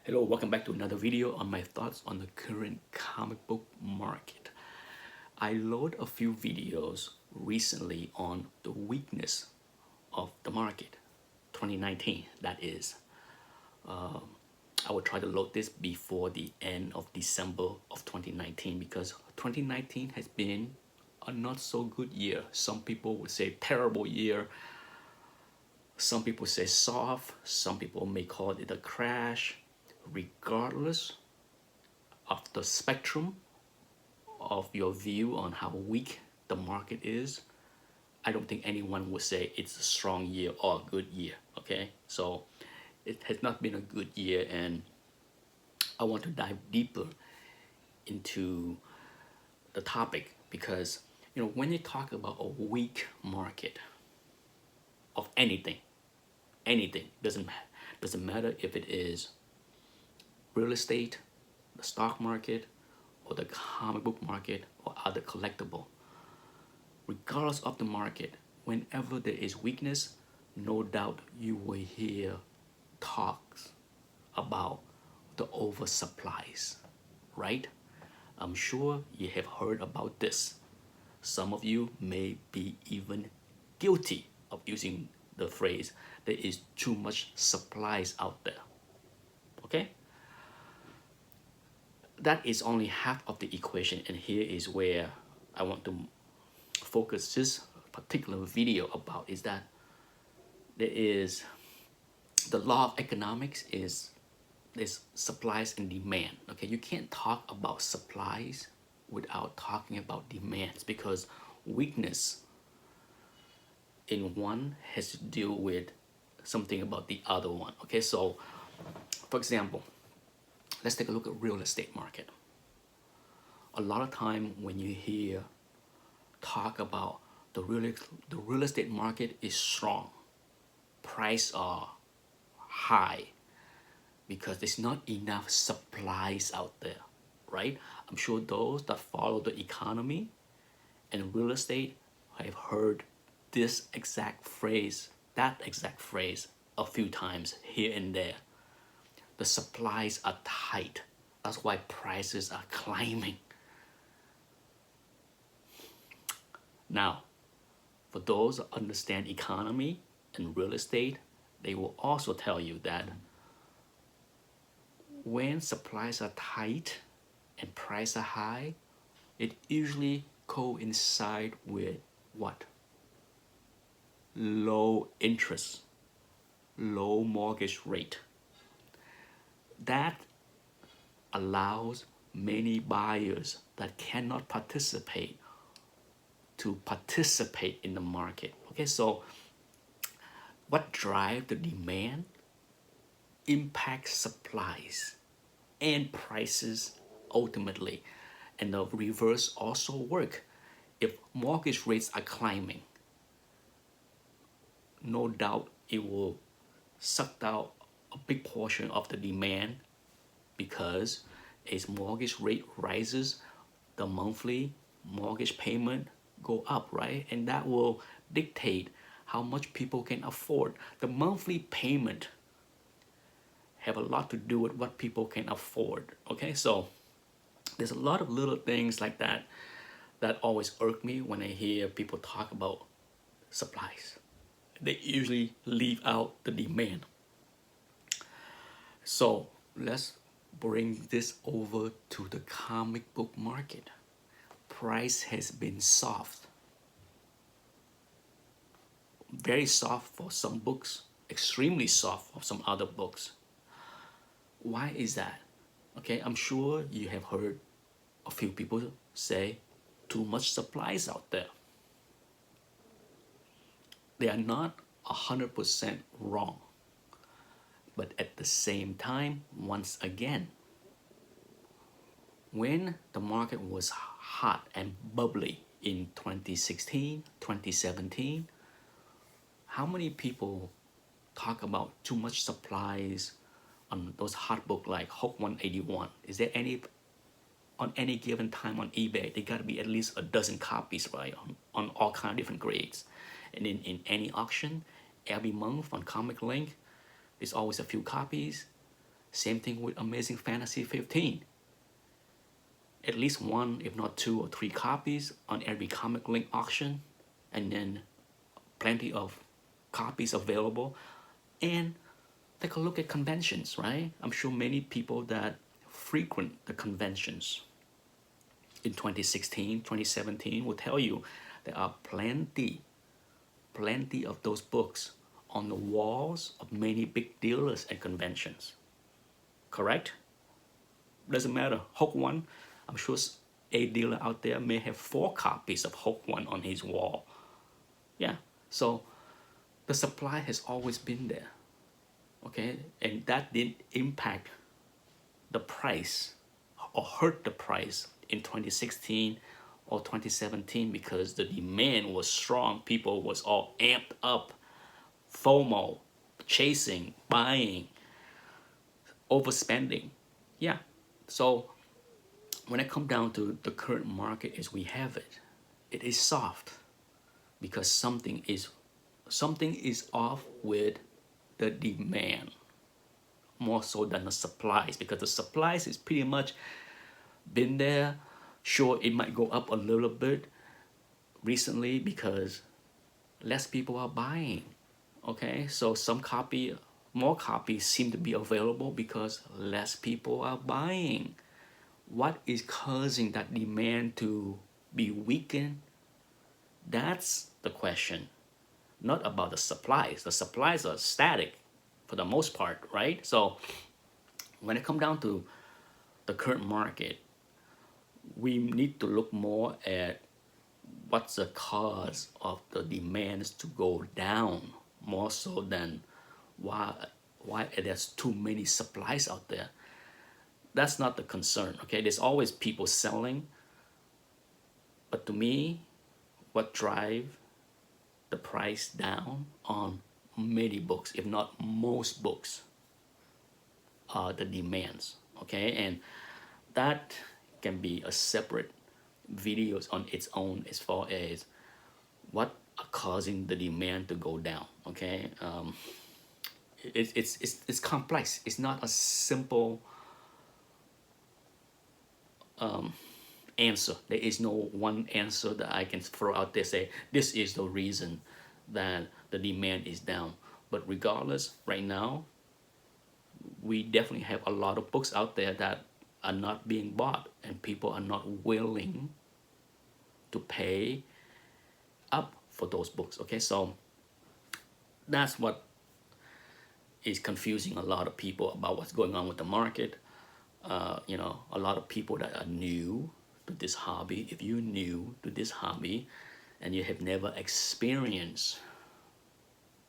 Hello, welcome back to another video on my thoughts on the current comic book market. I load a few videos recently on the weakness of the market, 2019 that is. I will try to load this before the end of December of 2019 because 2019 has been a not so good year. Some people would say terrible year. Some people say soft. Some people may call it a crash. Regardless of the spectrum of your view on how weak the market is, I don't think anyone would say it's a strong year or a good year. Okay, so it has not been a good year, and I want to dive deeper into the topic because when you talk about a weak market of anything doesn't matter if it is real estate, the stock market, or the comic book market, or other collectible. Regardless of the market, whenever there is weakness, no doubt you will hear talks about the oversupplies, right? I'm sure you have heard about this. Some of you may be even guilty of using the phrase, there is too much supplies out there. Okay? That is only half of the equation, and here is where I want to focus this particular video about is that there is the law of economics is there's supplies and demand. Okay, you can't talk about supplies without talking about demands because weakness in one has to do with something about the other one. Okay, so for example, let's take a look at real estate market. A lot of time when you hear talk about the real estate market is strong, prices are high because there's not enough supplies out there, right? I'm sure those that follow the economy and real estate have heard this exact phrase, that exact phrase a few times here and there. The supplies are tight. That's why prices are climbing. Now, for those that understand economy and real estate, they will also tell you that when supplies are tight and prices are high, it usually coincides with what? Low interest, low mortgage rate. That allows many buyers that cannot participate to participate in the market. Okay, so what drives the demand impacts supplies and prices ultimately. And the reverse also work. If mortgage rates are climbing, no doubt it will suck out a big portion of the demand because as mortgage rate rises, the monthly mortgage payment go up, right? And that will dictate how much people can afford. The monthly payment have a lot to do with what people can afford. Okay, so there's a lot of little things like that that always irk me when I hear people talk about supplies. They usually leave out the demand. So let's bring this over to the comic book market. Price has been soft. Very soft for some books, extremely soft for some other books. Why is that? Okay, I'm sure you have heard a few people say too much supplies out there. They are not 100% wrong. But at the same time, once again, when the market was hot and bubbly in 2016, 2017, how many people talk about too much supplies on those hot books like Hulk 181? Is there any, on any given time on eBay, they gotta be at least a dozen copies, right? On all kind of different grades. And in any auction, every month on Comic Link, there's always a few copies. Same thing with Amazing Fantasy 15. At least one, if not two or three copies on every comic link auction, and then plenty of copies available. And take a look at conventions, right? I'm sure many people that frequent the conventions in 2016, 2017 will tell you there are plenty of those books on the walls of many big dealers at conventions. Correct? Doesn't matter. Hulk One, I'm sure a dealer out there may have 4 copies of Hulk One on his wall. Yeah. So the supply has always been there. Okay, and that didn't impact the price or hurt the price in 2016 or 2017 because the demand was strong. People was all amped up, FOMO, chasing, buying, overspending. Yeah. So when it comes down to the current market as we have it, it is soft because something is off with the demand more so than the supplies, because the supplies is pretty much been there. Sure, it might go up a little bit recently because less people are buying. Okay, so more copies seem to be available because less people are buying. What is causing that demand to be weakened? That's the question. Not about the supplies. The supplies are static for the most part, right? So when it comes down to the current market, we need to look more at what's the cause of the demands to go down more so than why there's too many supplies out there. That's not the concern. Okay, there's always people selling, but to me, what drive the price down on many books, if not most books, are the demands. Okay, and that can be a separate videos on its own as far as what are causing the demand to go down. Okay, it's complex. It's not a simple answer. There is no one answer that I can throw out there say this is the reason that the demand is down. But regardless, right now we definitely have a lot of books out there that are not being bought and people are not willing to pay up for those books. Okay, so that's what is confusing a lot of people about what's going on with the market. A lot of people that are new to this hobby, if you're new to this hobby and you have never experienced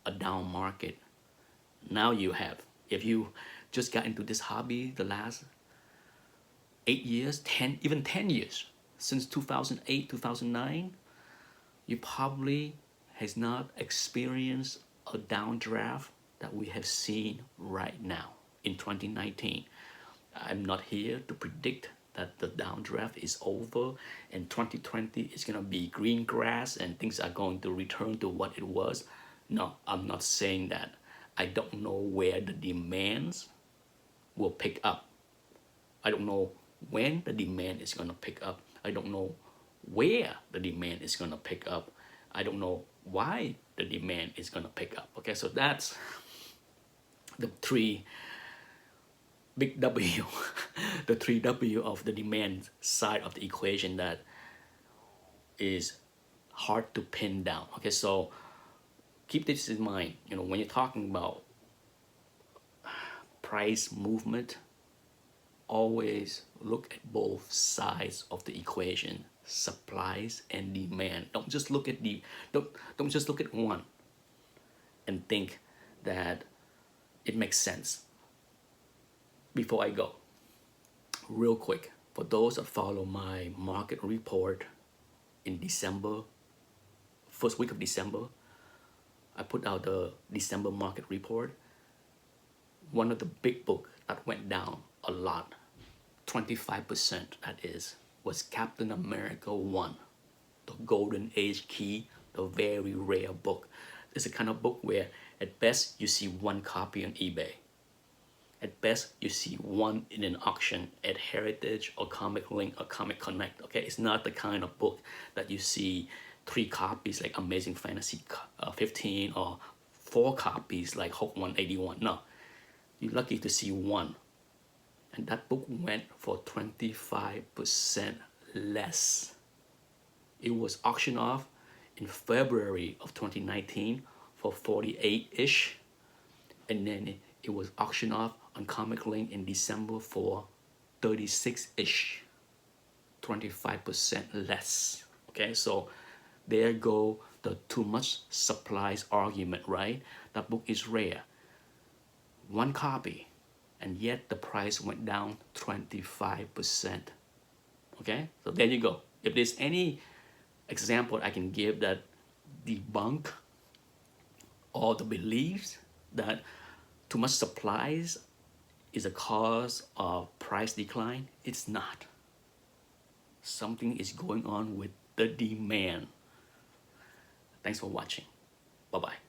a down market, now you have. If you just got into this hobby the last 8 years, 10, even 10 years, since 2008, 2009, you probably has not experienced a downdraft that we have seen right now in 2019. I'm not here to predict that the downdraft is over and 2020 is going to be green grass and things are going to return to what it was. No, I'm not saying that. I don't know where the demands will pick up. I don't know when the demand is going to pick up. I don't know where the demand is going to pick up. I don't know why the demand is going to pick up. Okay, so that's the three big W, the 3W of the demand side of the equation that is hard to pin down. Okay, so keep this in mind. When you're talking about price movement, always look at both sides of the equation, supplies and demand. Don't just look at don't just look at one and think that it makes sense. Before I go, real quick, for those that follow my market report in December, first week of December, I put out the December market report. One of the big books that went down a lot, 25% that is, was Captain America 1, the Golden Age Key, the very rare book. It's a kind of book where at best you see one copy on eBay. At best, you see one in an auction at Heritage or Comic Link or Comic Connect. Okay, it's not the kind of book that you see 3 copies like Amazing Fantasy 15 or 4 copies like Hulk 181. No, you're lucky to see one. And that book went for 25% less. It was auctioned off in February of 2019 for 48-ish, and then it was auctioned off on Comic Link in December for 36-ish, 25% less. Okay, so there go the too much supplies argument, right? That book is rare, 1 copy, and yet the price went down 25%. Okay, so there you go. If there's any example I can give that debunk all the beliefs that too much supplies is a cause of price decline, it's not. Something is going on with the demand. Thanks for watching. Bye-bye.